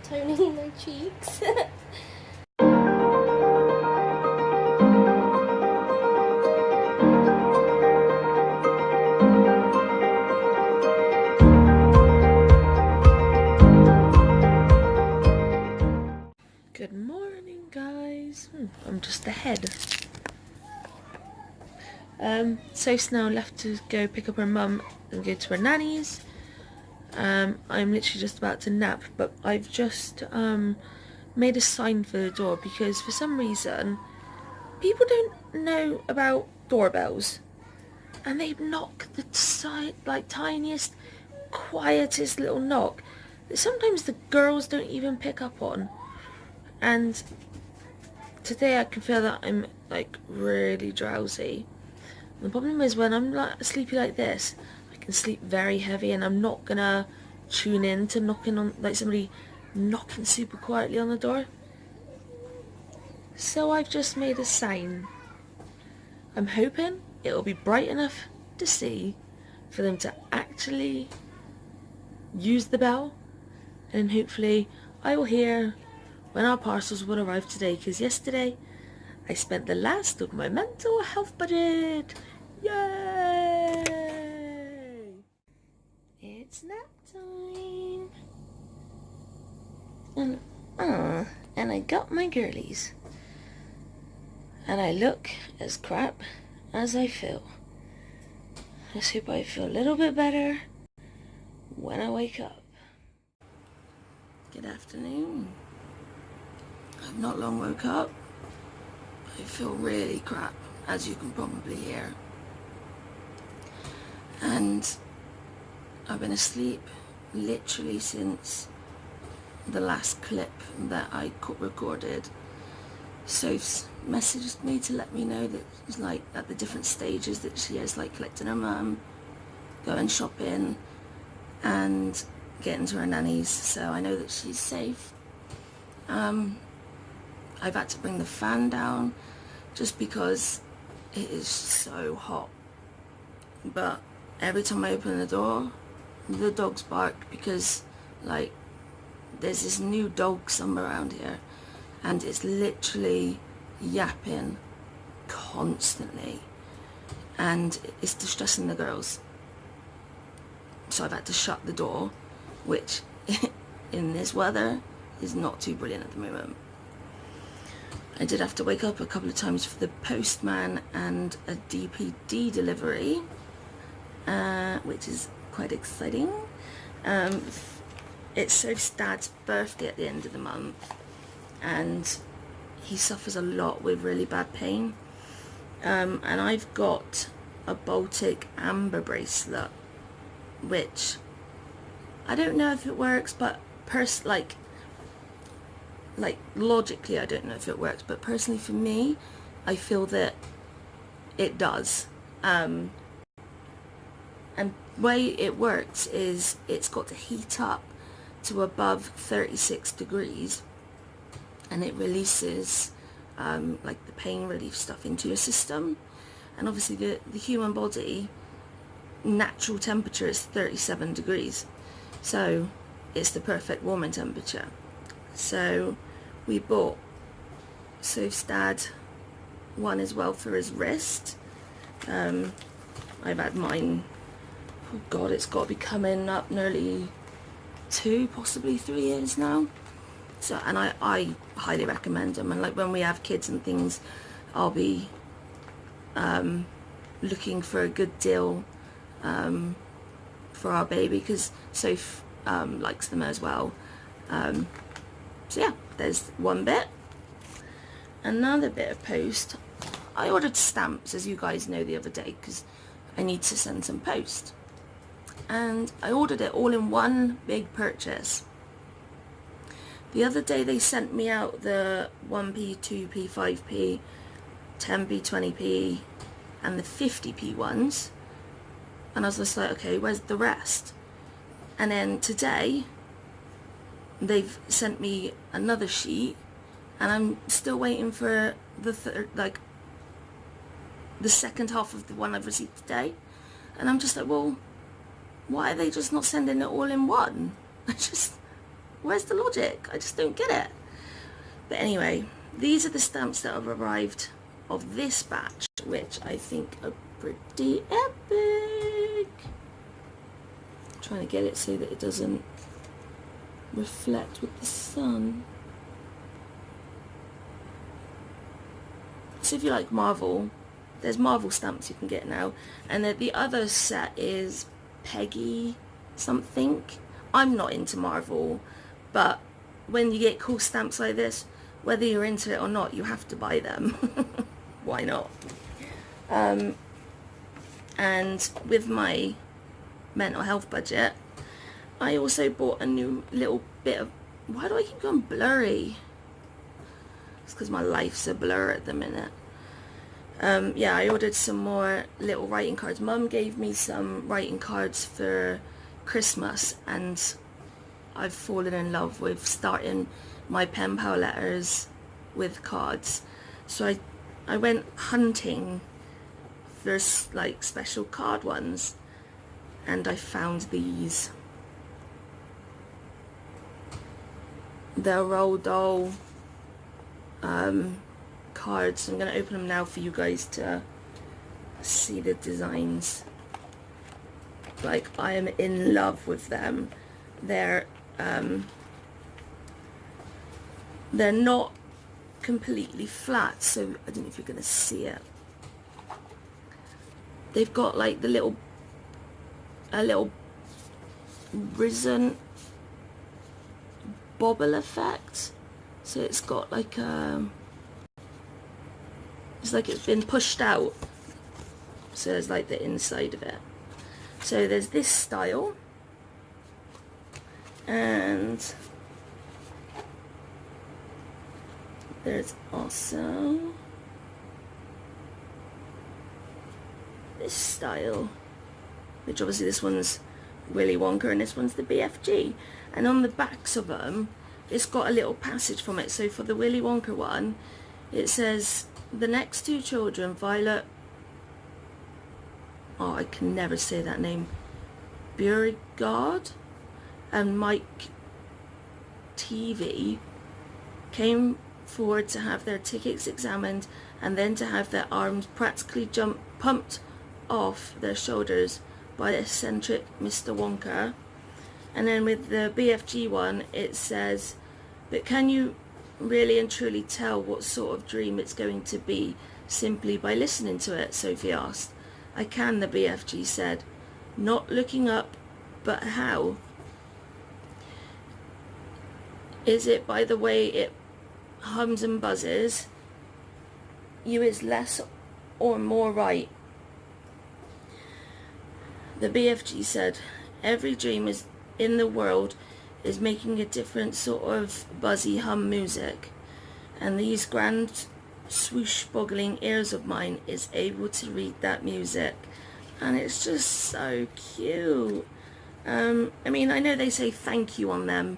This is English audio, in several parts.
toning their cheeks. Good morning, guys. I'm just ahead. Soph's now left to go pick up her mum and go to her nanny's. I'm literally just about to nap, but I've just made a sign for the door because for some reason people don't know about doorbells, and they knock the tiniest, quietest little knock that sometimes the girls don't even pick up on. And today I can feel that I'm like really drowsy. The problem is when I'm like sleepy like this, I can sleep very heavy, and I'm not gonna tune in to knocking on, like somebody knocking super quietly on the door. So I've just made a sign. I'm hoping it'll be bright enough to see for them to actually use the bell, and hopefully I will hear when our parcels will arrive today, because yesterday I spent the last of my mental health budget. Yay! It's nap time. And I got my girlies. And I look as crap as I feel. Let's hope I feel a little bit better when I wake up. Good afternoon. I've not long woke up. I feel really crap, as you can probably hear. And I've been asleep literally since the last clip that I recorded. Soph's messaged me to let me know that it's like at the different stages that she is, like collecting her mum, going shopping and getting to her nanny's, so I know that she's safe. I've had to bring the fan down just because it is so hot, but every time I open the door the dogs bark because like there's this new dog somewhere around here and it's literally yapping constantly and it's distressing the girls, so I've had to shut the door, which in this weather is not too brilliant at the moment. I did have to wake up a couple of times for the postman and a DPD delivery, which is quite exciting. It's Soph's dad's birthday at the end of the month, and he suffers a lot with really bad pain. And I've got a Baltic amber bracelet, which I don't know if it works, but like logically I don't know if it works, but personally for me I feel that it does. And the way it works is it's got to heat up to above 36 degrees and it releases like the pain relief stuff into your system. And obviously the human body natural temperature is 37 degrees, so it's the perfect warming temperature. So we bought Soph's dad one as well for his wrist. I've had mine, oh god, it's got to be coming up nearly 2, possibly 3 years now. So, and I highly recommend them, and like when we have kids and things, I'll be looking for a good deal for our baby, because Soph likes them as well. So yeah, there's one bit. Another bit of post. I ordered stamps, as you guys know, the other day because I need to send some post. And I ordered it all in one big purchase. The other day they sent me out the 1p, 2p, 5p, 10p, 20p and the 50p ones. And I was just like, okay, where's the rest? And then today they've sent me another sheet and I'm still waiting for the the second half of the one I've received today. And I'm just like, well, why are they just not sending it all in one? Where's the logic? I just don't get it. But anyway, these are the stamps that have arrived of this batch, which I think are pretty epic. I'm trying to get it so that it doesn't reflect with the sun. So if you like Marvel, there's Marvel stamps you can get now, and the other set is Peggy something. I'm not into Marvel, but when you get cool stamps like this, whether you're into it or not, you have to buy them. Why not? And with my mental health budget, I also bought a new little bit of, why do I keep going blurry? It's because my life's a blur at the minute. Yeah, I ordered some more little writing cards. Mum gave me some writing cards for Christmas, and I've fallen in love with starting my pen pal letters with cards. So I went hunting for like special card ones, and I found these. They're Roald Dahl cards. I'm going to open them now for you guys to see the designs. Like, I am in love with them. They're not completely flat, so I don't know if you're going to see it. They've got like a little risen bobble effect, so it's got like it's like it's been pushed out, so there's like the inside of it. So there's this style, and there's also this style, which obviously this one's Willy Wonka and this one's the BFG. And on the backs of them, it's got a little passage from it. So for the Willy Wonka one, it says, the next two children, Violet, oh, I can never say that name, Beauregard and Mike TV, came forward to have their tickets examined and then to have their arms practically pumped off their shoulders by the eccentric Mr. Wonka. And then with the BFG one, it says, but can you really and truly tell what sort of dream it's going to be simply by listening to it? Sophie asked. I can, the BFG said, not looking up, but how? Is it by the way it hums and buzzes? You is less or more right. The BFG said, every dream is in the world is making a different sort of buzzy hum music, and these grand swoosh-boggling ears of mine is able to read that music, and it's just so cute. I mean, I know they say thank you on them,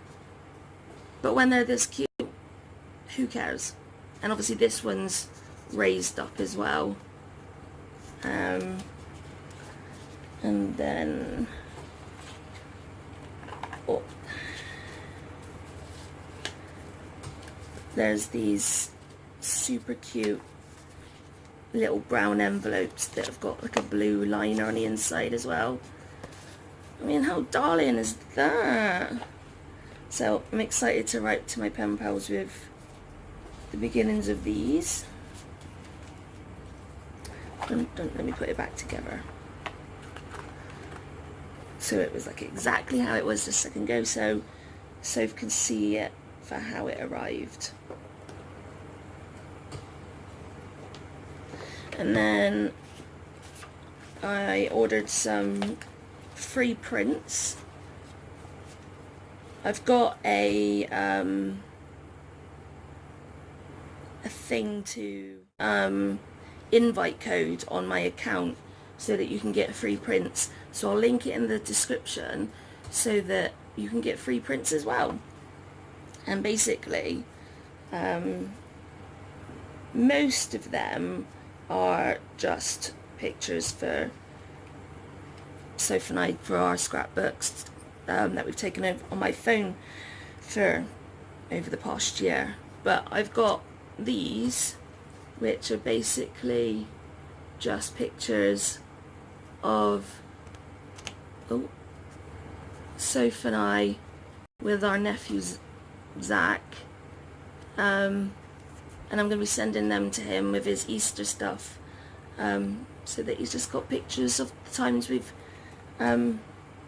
but when they're this cute, who cares? And obviously this one's raised up as well. And then there's these super cute little brown envelopes that have got like a blue liner on the inside as well. I mean, how darling is that? So I'm excited to write to my pen pals with the beginnings of these. Let me put it back together. So it was like exactly how it was just a second ago, so Soph can see it for how it arrived. And then I ordered some free prints. I've got a thing to invite code on my account so that you can get free prints. So I'll link it in the description so that you can get free prints as well. And basically, most of them are just pictures for Soph and I for our scrapbooks that we've taken over on my phone for over the past year. But I've got these, which are basically just pictures of Sophie and I with our nephew Zach, and I'm going to be sending them to him with his Easter stuff, so that he's just got pictures of the times we've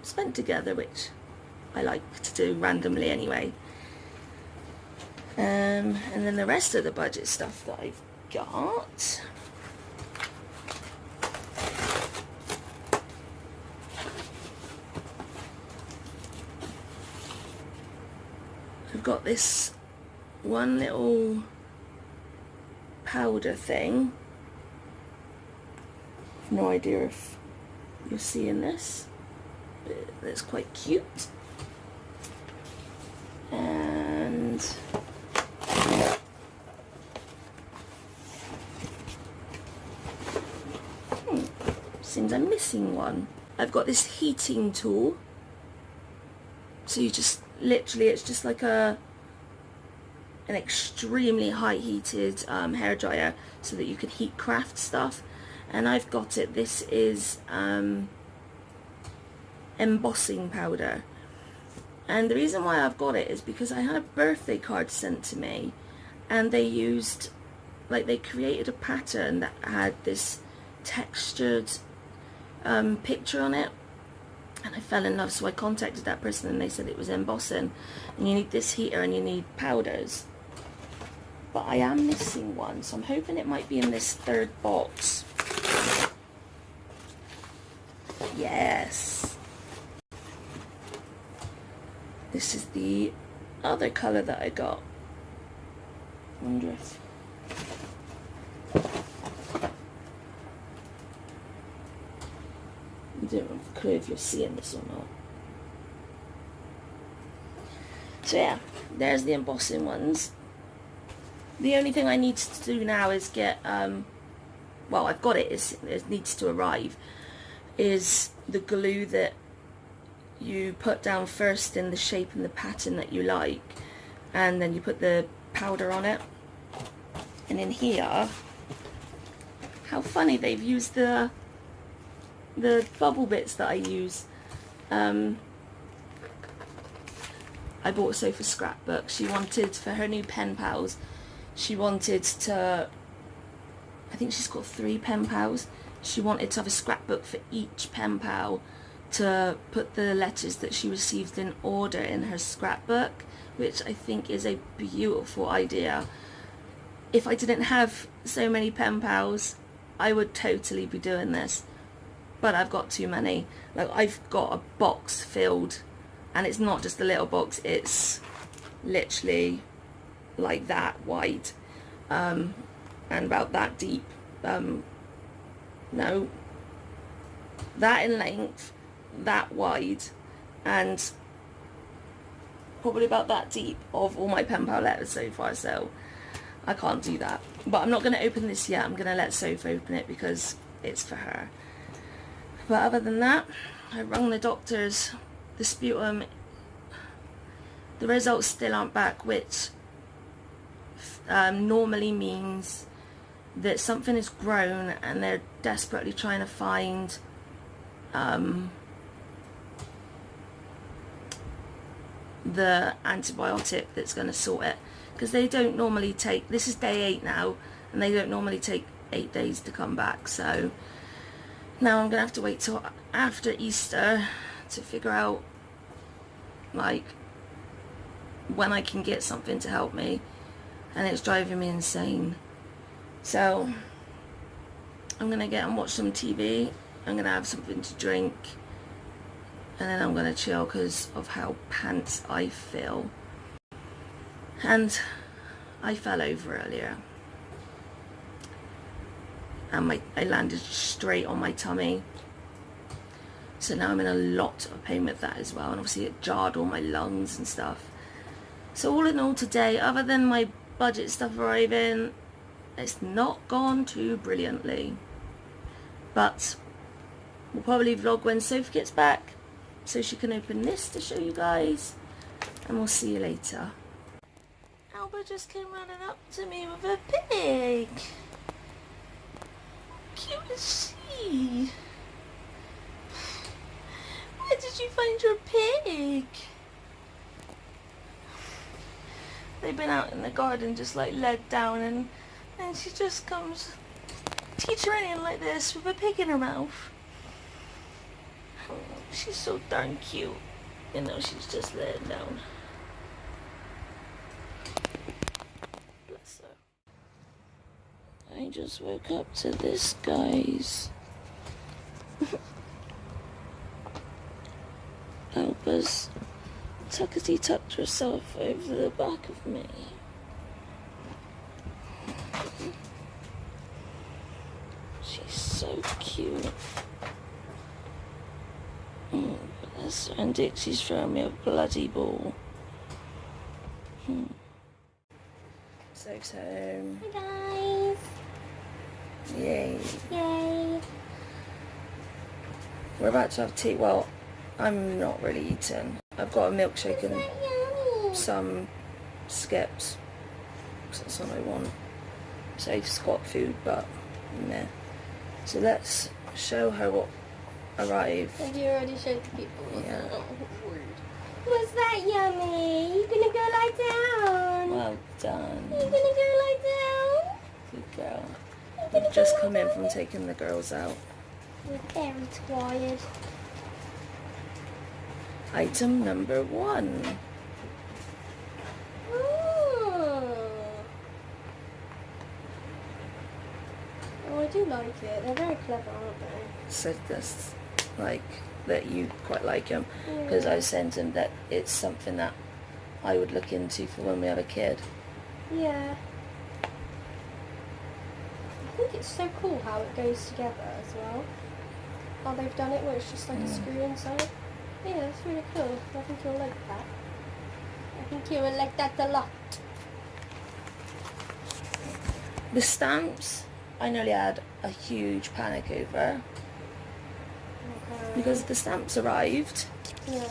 spent together, which I like to do randomly anyway. And then the rest of the budget stuff that I've got, I've got this one little powder thing. No idea if you're seeing this, but it's quite cute. And seems I'm missing one. I've got this heating tool. So you just literally, it's just like an extremely high heated hairdryer, so that you can heat craft stuff. And I've got it. This is embossing powder. And the reason why I've got it is because I had a birthday card sent to me, and they used, like, they created a pattern that had this textured picture on it, and I fell in love. So I contacted that person and they said it was embossing, and you need this heater and you need powders. But I am missing one, so I'm hoping it might be in this third box. Yes, this is the other colour that I got. Wonder if I don't have a clue if you're seeing this or not. So yeah, there's the embossing ones. The only thing I need to do now is get, well, I've got it, it needs to arrive, is the glue that you put down first in the shape and the pattern that you like, and then you put the powder on it. And in here, how funny, they've used the bubble bits that I use. I bought Sophie a scrapbook. She wanted, for her new pen pals, she wanted to, I think she's got 3 pen pals. She wanted to have a scrapbook for each pen pal to put the letters that she received in order in her scrapbook, which I think is a beautiful idea. If I didn't have so many pen pals, I would totally be doing this. But I've got too many. Like, I've got a box filled, and it's not just a little box, it's literally like that wide, and about that deep. No, that in length, that wide, and probably about that deep of all my pen pal letters so far. So I can't do that. But I'm not going to open this yet. I'm going to let Sophie open it because it's for her. But other than that, I rung the doctors. The sputum, the results still aren't back, which normally means that something has grown and they're desperately trying to find the antibiotic that's going to sort it, because they don't normally take, this is day 8 now, and they don't normally take 8 days to come back. So now I'm going to have to wait till after Easter to figure out, like, when I can get something to help me, and it's driving me insane. So I'm going to get and watch some TV, I'm going to have something to drink, and then I'm going to chill because of how pants I feel. And I fell over earlier, and I landed straight on my tummy, so now I'm in a lot of pain with that as well, and obviously it jarred all my lungs and stuff. So all in all today, other than my budget stuff arriving, it's not gone too brilliantly. But we'll probably vlog when Sophie gets back, so she can open this to show you guys. and we'll see you later. Alba just came running up to me with a pig. Cute as she. Where did you find your pig? They've been out in the garden just like led down, and she just comes teetering in like this with a pig in her mouth. Oh, she's so darn cute. You know, she's just laying down. Bless her. I just woke up to this, guys. Alba's tuckety tucked herself over the back of me. She's so cute. Oh, bless her. And Dixie's throwing me a bloody ball. Soph's home. Hi guys. Yay. Yay. We're about to have tea. Well, I'm not really eating. I've got a milkshake and Yummy. some skips. That's what I want. Soph's got food, but meh. So let's show her what arrived. Have you already showed the people? Yeah. Oh, rude. What's that, Yummy? You gonna go lie down? Well done. You gonna go lie down? Good girl. We've just come in from taking the girls out. We're very tired. Item number 1. Oh, I do like it. They're very clever, aren't they? Said this, like, that you quite like them. Because I sent him that it's something that I would look into for when we have a kid. Yeah. I think it's so cool how it goes together as well. How they've done it where it's just like a screw inside. Yeah, it's really cool. I think you'll like that. I think you will like that a lot. The stamps, I nearly had a huge panic over. Okay. Because the stamps arrived Yeah.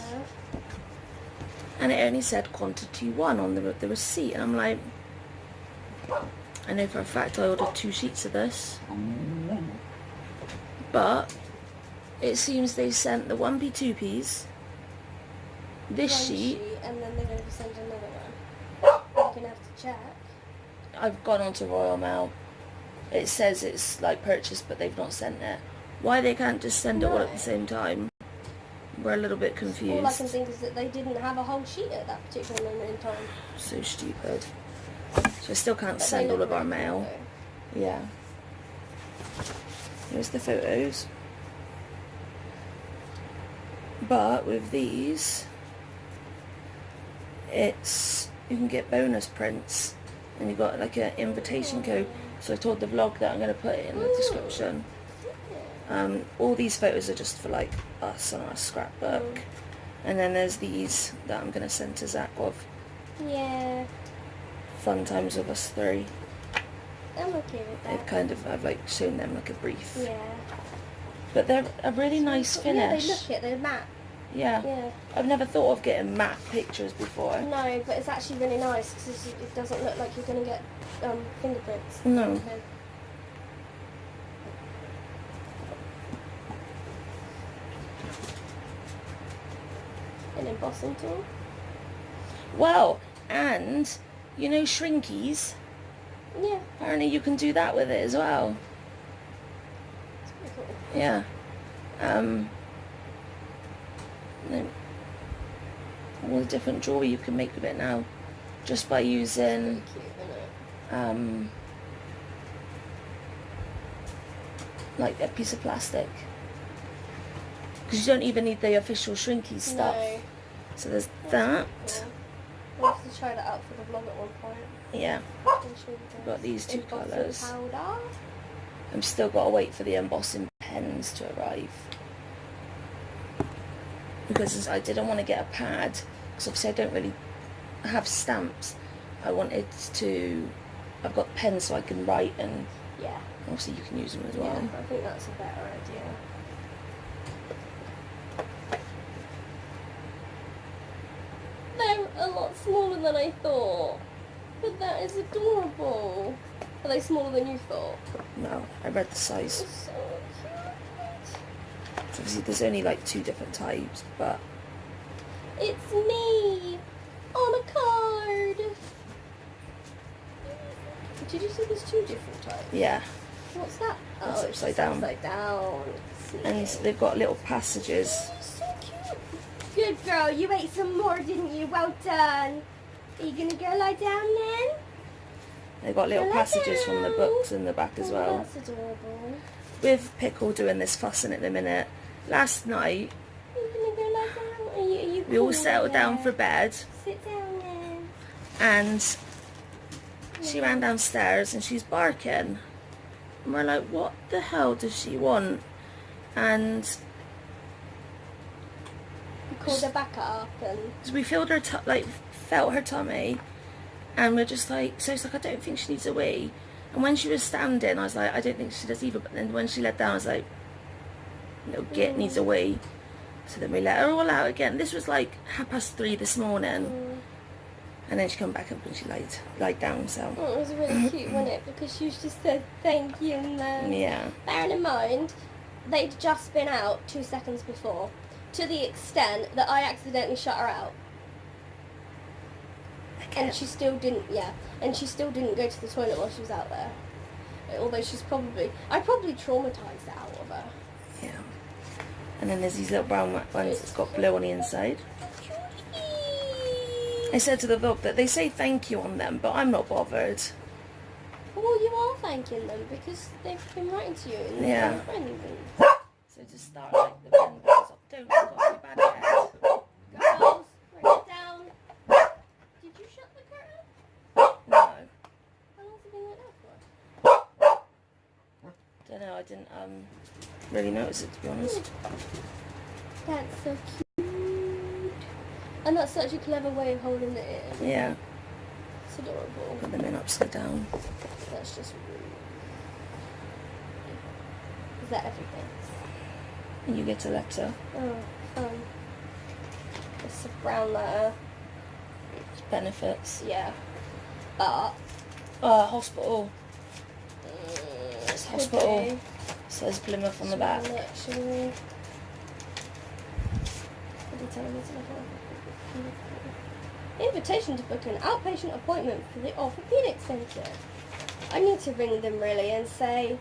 and it only said quantity 1 on the receipt. And I'm like, I know for a fact I ordered 2 sheets of this. But it seems they sent the 1p, 2p's, this One sheet. and then they're going to send another one. You're going to have to check. I've gone onto Royal Mail. It says it's like purchased, but they've not sent it. Why they can't just send it all at the same time? We're a little bit confused. All I can think is that they didn't have a whole sheet at that particular moment in time. So stupid. So I still can't But they send all look of our really cool, mail. Yeah. Here's the photos. But with these, it's, you can get bonus prints, and you've got like an invitation code. So I told the vlog that I'm going to put it in the description. All these photos are just for like us on our scrapbook. And then there's these that I'm going to send to Zach of Yeah. fun times with us 3. I'm okay with that. They've kind of, I've like shown them like a brief. Yeah. But they're a really nice finish. Yeah, they look it. They're matte. Yeah. Yeah. I've never thought of getting matte pictures before. No, but it's actually really nice because it doesn't look like you're going to get fingerprints. No. Okay. An embossing tool. Well, and you know Shrinkies? Yeah. Apparently you can do that with it as well. It's pretty cool. Yeah. All the different jewelry you can make with it now, just by using It's pretty cute, isn't it? like a piece of plastic. Because you don't even need the official Shrinkies stuff. No. So there's that. Yeah. We'll have to try that out for the vlog at one point. Yeah. And show you guys. Got these 2 Embossing colours. powder. I'm still got to wait for the embossing pens to arrive. Because I didn't want to get a pad, because obviously I don't really have stamps. I wanted to, I've got pens so I can write, and Yeah. obviously you can use them as well. Yeah, I think that's a better idea. They're a than I thought. But that is adorable. Are they smaller than you thought? No, I read the size. It's so cute. Obviously, there's only like 2 different types, but... It's me! On a card! Did you say there's 2 different types? Yeah. What's that? It's Oh, upside down. Upside down. And they've got little passages. Oh, so cute. Good girl, you ate some more, didn't you? Well done. Are you gonna go lie down then? They've got little Go lie passages from the down. books in the back as Oh, well. that's adorable. With Pickle doing this fussing at the minute, last night Are you gonna go lie down? Are you we all cool settled down there? for bed, Sit down then. and she ran downstairs and she's barking. And we're like, what the hell does she want? And You called her back up and... so we felt her felt her tummy, and we're just like, so it's like, I don't think she needs a wee. And when she was standing, I was like, I don't think she does either. But then when she let down, I was like, little git needs a wee. So then we let her all out again. This was like 3:30 this morning. And then she come back up and she lied down, so... Oh, it was really cute, wasn't it? Because she just said thank you, and then... Yeah. Bearing in mind, they'd just been out 2 seconds before, to the extent that I accidentally shut her out. And she still didn't, and she still didn't go to the toilet while she was out there. Although I probably traumatised that out of her. Yeah. And then there's these little brown ones that's got blue on the inside. I said to the dog that they say thank you on them, but I'm not bothered. Well, you are thanking them because they've been writing to you and Yeah. they're friends. So to start like the pen goes up, don't look off your bad head. Girls, write it down. Did you shut the curtain? No. How long's it been like that for? Don't know, I didn't really notice it, to be honest. That's so cute. And that's such a clever way of holding it in. Yeah. It's adorable. Put them in upside down. That's just rude. Is that everything? And you get a letter. Oh, it's a brown letter. It's benefits. Yeah. But... Hospital. It's hospital. Be. Says Plymouth on the back. Actually. Invitation to book an outpatient appointment for the orthopedic centre. I need to ring them really and say,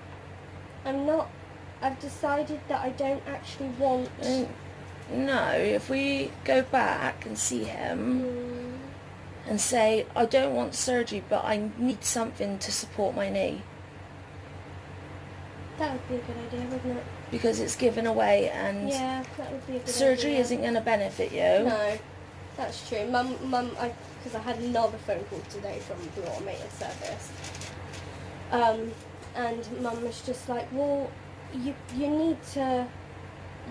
I've decided that I don't actually want... No, if we go back and see him and say, I don't want surgery, but I need something to support my knee. That would be a good idea, wouldn't it? Because it's given away and yeah, that would be a good surgery idea. isn't going to benefit you. No, that's true. Mum, because I had another phone call today from the automated service. And Mum was just like, well, you need to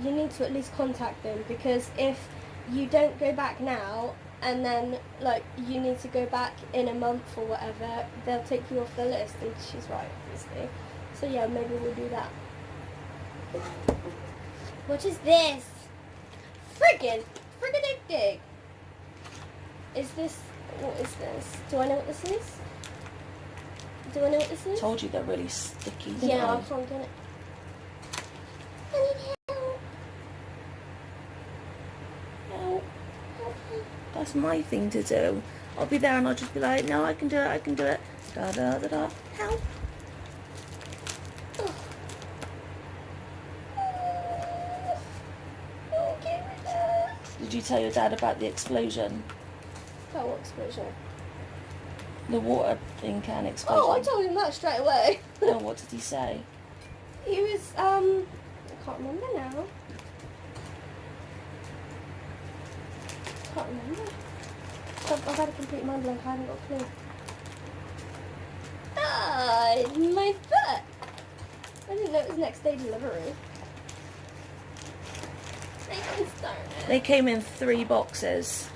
at least contact them, because if you don't go back now and then like you need to go back in a month or whatever, they'll take you off the list. And she's right, obviously. So yeah, maybe we'll do that. What is this? Friggin' Is this, what is this? Do I know what this is? Do I know what this is? Told you they're really sticky, didn't Yeah, I? I can't get it. I need help. Help. That's my thing to do. I'll be there and I'll just be like, no, I can do it. Da da da da. Help. Did you tell your dad about the explosion? Oh, what explosion? The water in can explosion? Oh, I told him that straight away. Oh, what did he say? He was, I can't remember now. Can't remember. I've had a complete mind blank, I haven't got a clue. Ah, my foot! I didn't know it was next day delivery. They came in 3 boxes.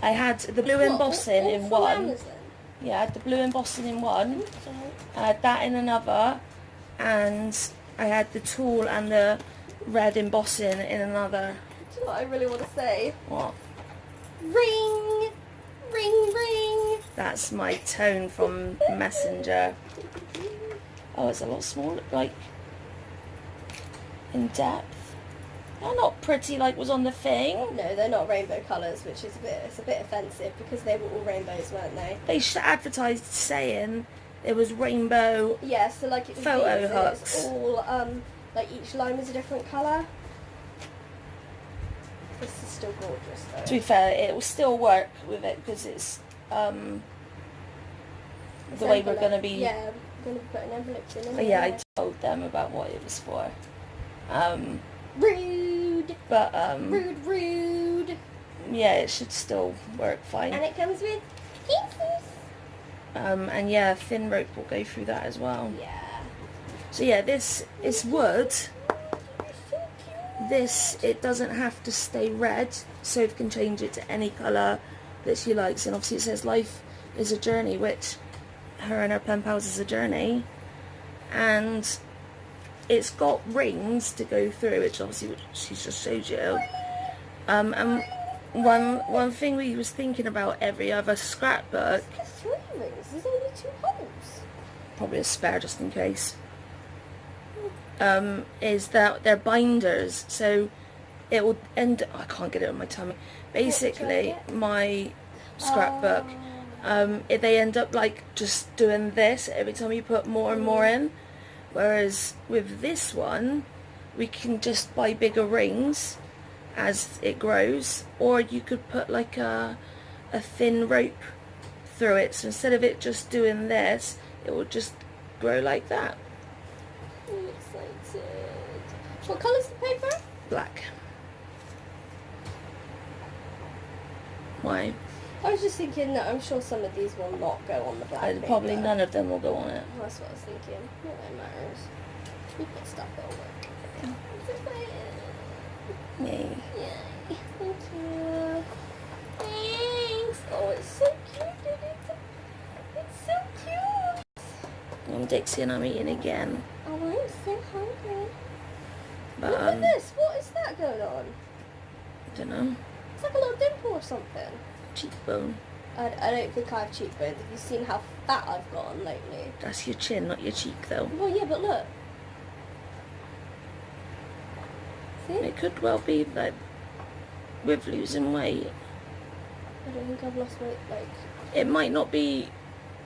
I had the blue What, embossing all in from one. Amazon? Yeah, I had the blue embossing in one. Sorry. I had that in another. And I had the tulle and the red embossing in another. Do you know what I really want to say? What? Ring! That's my tone from Messenger. Oh, it's a lot smaller, like, in depth. They're not pretty like was on the thing. No, they're not rainbow colours, which is a bit offensive because they were all rainbows, weren't they? They advertised saying it was rainbow. Yeah, so like it photo hooks. It's all like each line was a different colour. This is still gorgeous though. To be fair, it will still work with it because it's the way we're going to be. Yeah, we're going to be putting envelopes in it. Yeah, I told them about what it was for. Rude! But, rude! yeah, it should still work fine. And it comes with pieces. And yeah, thin rope will go through that as well. Yeah. So yeah, this is wood. So cute. This, it doesn't have to stay red. Soph can change it to any colour that she likes. And obviously it says life is a journey, which her and her pen pals is a journey. And it's got rings to go through, which obviously she's just showed you. And one thing we was thinking about every other scrapbook. There's 3 rings. There's only 2 holes. Probably a spare just in case. Is that they're binders, so it will end. Oh, I can't get it on my tummy. Basically, my scrapbook. They end up like just doing this every time you put more and more in. Whereas with this one, we can just buy bigger rings as it grows, or you could put like a thin rope through it. So instead of it just doing this, it will just grow like that. I'm excited. What colour's the paper? Black. Why? I was just thinking that I'm sure some of these will not go on the black paper. Probably none of them will go on it. That's what I was thinking. Not that it matters. We've got stuff that'll work. Yay. Yay. Thank you. Thanks. Oh, it's so cute. It's so cute. I'm Dixie and I'm eating again. Oh, I'm so hungry. But, Look at this. What is that going on? I don't know. It's like a little dimple or something. Cheekbone. I don't think I have cheekbones. Have you seen how fat I've gotten lately? That's your chin, not your cheek though. Well, yeah, but look. See? It could well be like with losing weight. I don't think I've lost weight, like... It might not be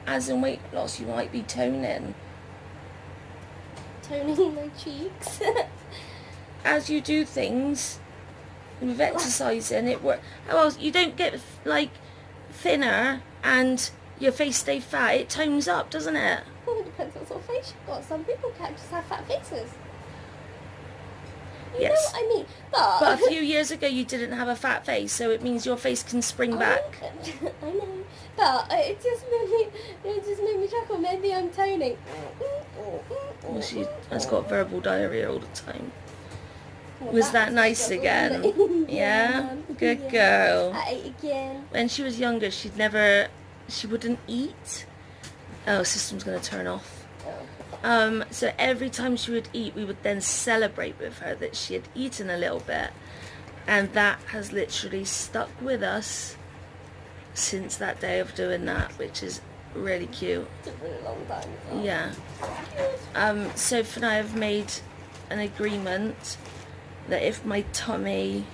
as in weight loss, you might be toning. Toning my cheeks. As you do things with exercising, it works. How else? You don't get like thinner and your face stay fat. It tones up, doesn't it? Well, it depends what sort of face you've got. Some people can't just have fat faces. You Yes. know what I mean? But a few years ago you didn't have a fat face, so it means your face can spring back. I know. But it just made me chuckle. Maybe I'm toning. Well, she has got verbal diarrhea all the time. Well, Was that that's nice struggle, again? isn't it? Yeah? Good Yeah. girl. I ate again. When she was younger, she wouldn't eat. Oh, system's going to turn off. Oh. So every time she would eat, we would then celebrate with her that she had eaten a little bit. And that has literally stuck with us since that day of doing that, which is really cute. It's a really long time. as well. Yeah. Sophie and I have made an agreement that if my tummy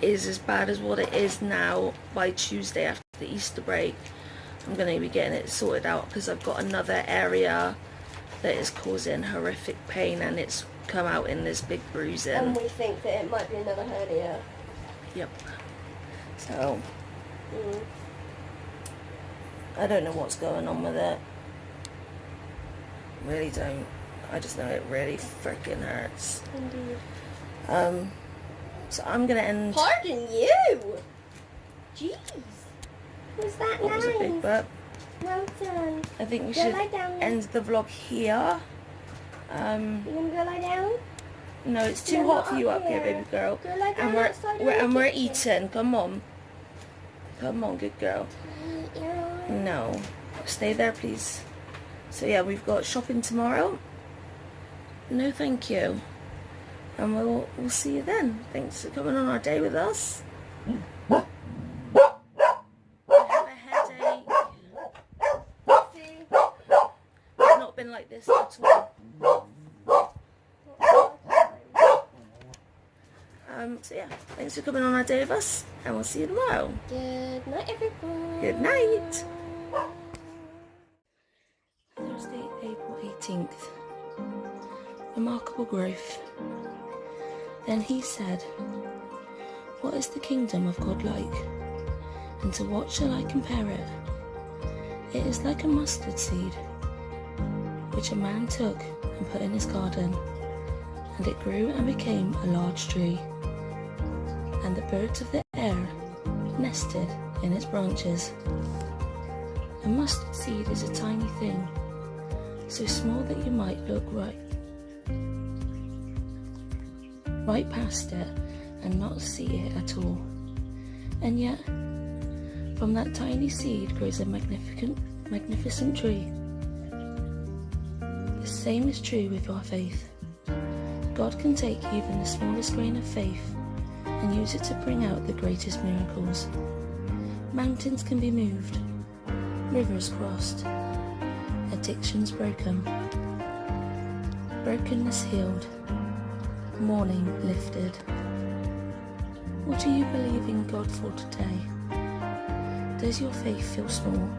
is as bad as what it is now by Tuesday after the Easter break, I'm going to be getting it sorted out because I've got another area that is causing horrific pain and it's come out in this big bruising. And we think that it might be another hernia. Yep. So, I don't know what's going on with it. Really don't. I just know it really freaking hurts. Indeed. So I'm going to end... Pardon you! Jeez. Was that What nice? was a big burp? Well done. I think we Go should lie down. end the vlog here. You gonna go lie down? No, it's too No, hot not for you up up here, here. baby girl. Go lie down And outside in the we're kitchen. eating. Come on. Come on, good girl. No. Stay there, please. So yeah, we've got shopping tomorrow. No, thank you. And we'll see you then. Thanks for coming on our day with us. been like this at all. So yeah, thanks for coming on our day with us, and we'll see you tomorrow. Good night, everyone. Good night. Thursday, April 18th. Remarkable growth. Then he said, "What is the kingdom of God like? And to what shall I compare it? It is like a mustard seed, which a man took and put in his garden, and it grew and became a large tree, and the birds of the air nested in its branches." A mustard seed is a tiny thing, so small that you might look right past it and not see it at all. And yet, from that tiny seed grows a magnificent tree. The same is true with our faith. God can take even the smallest grain of faith and use it to bring out the greatest miracles. Mountains can be moved, rivers crossed, addictions broken, brokenness healed, mourning lifted. What are you believing God for today? Does your faith feel small?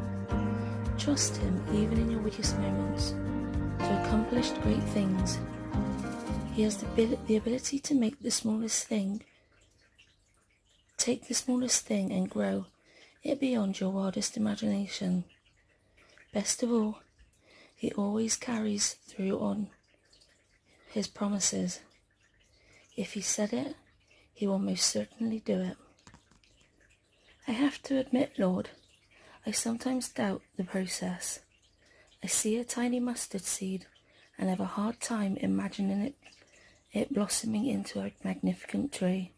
Trust Him even in your weakest moments to accomplish great things. He has the ability to make the smallest thing, take the smallest thing and grow it beyond your wildest imagination. Best of all, He always carries through on His promises. If He said it, He will most certainly do it. I have to admit, Lord, I sometimes doubt the process. I see a tiny mustard seed and have a hard time imagining it blossoming into a magnificent tree.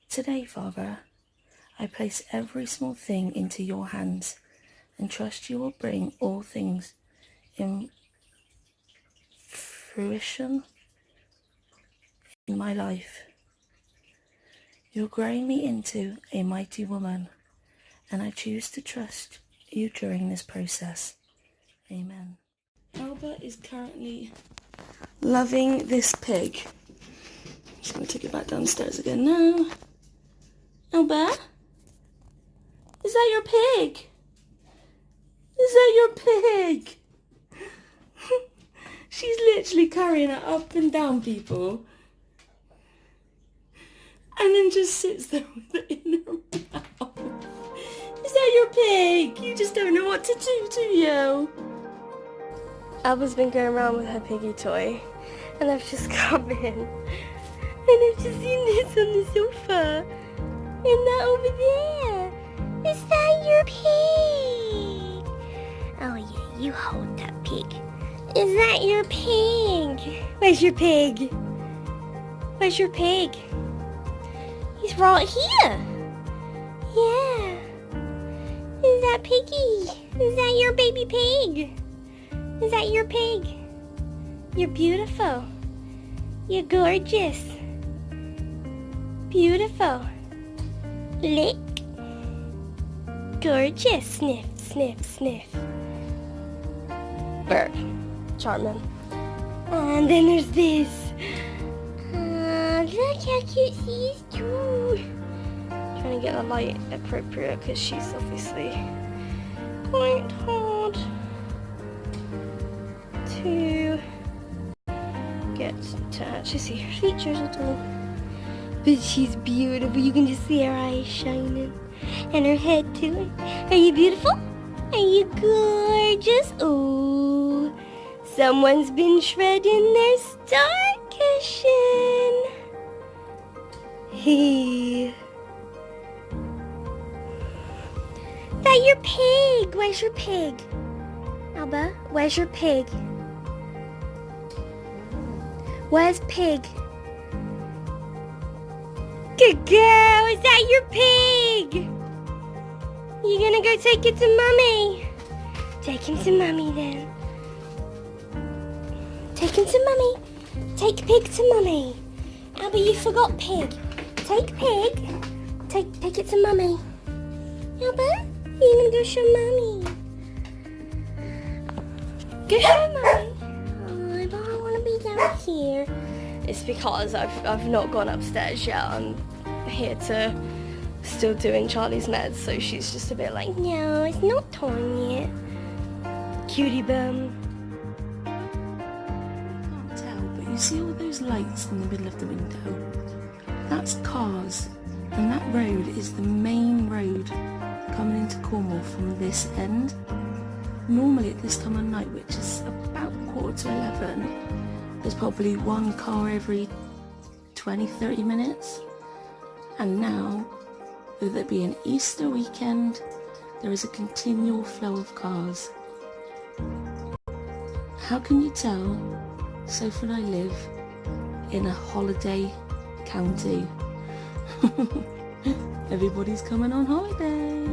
Today, Father, I place every small thing into your hands and trust you will bring all things in fruition in my life. You're growing me into a mighty woman, and I choose to trust you during this process. Amen. Albert is currently loving this pig. I'm just going to take it back downstairs again now. Albert? Is that your pig? Is that your pig? She's literally carrying it up and down, people. And then just sits there with it in her mouth. Is that your pig? You just don't know what to do you? Alba's been going around with her piggy toy, and I've just come in, and I've just seen this on the sofa, and that over there. Is that your pig? Oh yeah, you hold that pig. Is that your pig? Where's your pig? Where's your pig? He's right here. Yeah. Is that piggy? Is that your baby pig? Is that your pig? You're beautiful. You're gorgeous. Beautiful. Lick. Gorgeous. Sniff, sniff, sniff. Burp. Charmin. And then there's this. Look how cute she is too. Trying to get the light appropriate because she's obviously quite hard to get to actually see her features at all. But she's beautiful. You can just see her eyes shining and her head too. Are you beautiful? Are you gorgeous? Oh, someone's been shredding their star cushion. Hey. That your pig. Where's your pig? Alba, where's your pig? Where's pig? Good girl. Is that your pig? You gonna go take it to Mummy? Take him to Mummy then. Take him to Mummy. Take pig to Mummy. Alba, you forgot pig. Take pig. Take it to Mummy. Alba, you're gonna go show Mummy. Go home, Mummy. Oh, I don't want to be down here. It's because I've not gone upstairs yet. I'm here to still doing Charlie's meds, so she's just a bit like, no, it's not time yet. Cutie bum. Can't tell, but you see all those lights in the middle of the window? That's cars, and that road is the main road coming into Cornwall from this end. Normally at this time of night, which is about 11:15, there's probably one car every 20-30 minutes. And now, with it being Easter weekend, there is a continual flow of cars. How can you tell Sophie and I live in a holiday county? Everybody's coming on holiday.